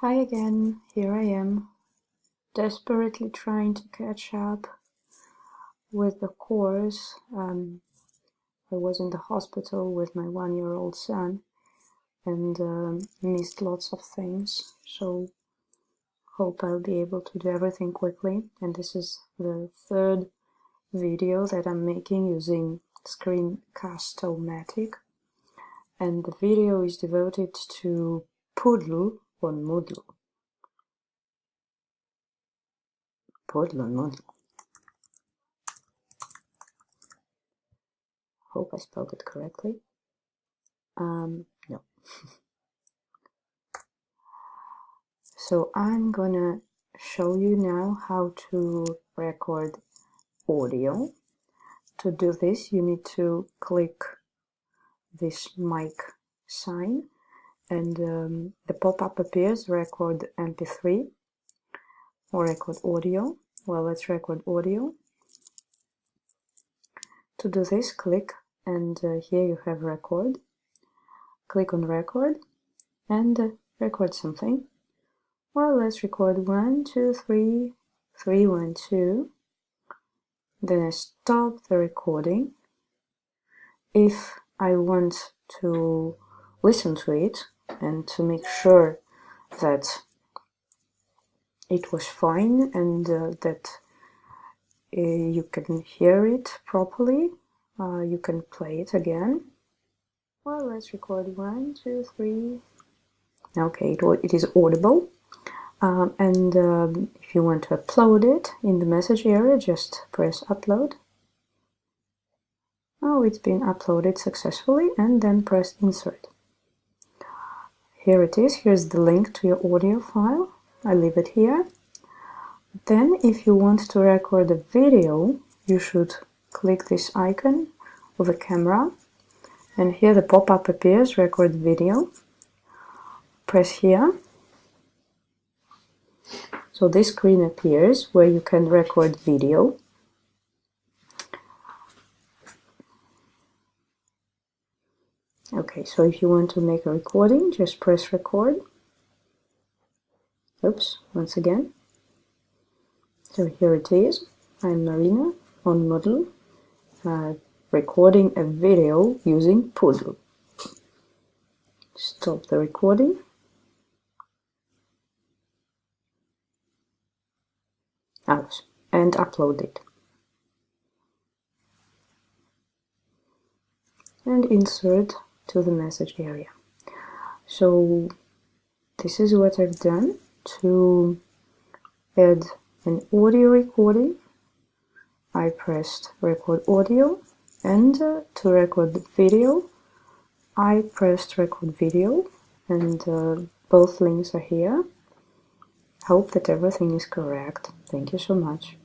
Hi again, here I am, desperately trying to catch up with the course. I was in the hospital with my 1-year-old son and missed lots of things, so hope I'll be able to do everything quickly. And this is the third video that I'm making using Screencast-O-Matic, and the video is devoted to Poodle on Moodle. Poodle on Moodle. Hope I spelled it correctly. No. So I'm gonna show you now how to record audio. To do this, you need to click this mic sign, and the pop-up appears, record MP3 or record audio. Well, let's record audio. To do this, click, and here you have record. Click on record and record something. Well, let's record 1, 2, 3, 3, 1, 2. Then I stop the recording. If I want to listen to it and to make sure that it was fine and that you can hear it properly, you can play it again. Well, let's record 1, 2, 3. Okay, it is audible. If you want to upload it in the message area, just press upload. Oh, it's been uploaded successfully, and then press insert. Here it is. Here's the link to your audio file. I leave it here. Then if you want to record a video, you should click this icon of a camera, and here the pop-up appears, record video. Press here. So this screen appears where you can record video. Okay, so if you want to make a recording, just press record. Oops, once again. So here it is. I'm Marina on Moodle, recording a video using Poodle. Stop the recording. Out and upload it. And insert to the message area. So this is what I've done to add an audio recording. I pressed record audio, and to record the video I pressed record video, and both links are here. Hope that everything is correct. Thank you so much.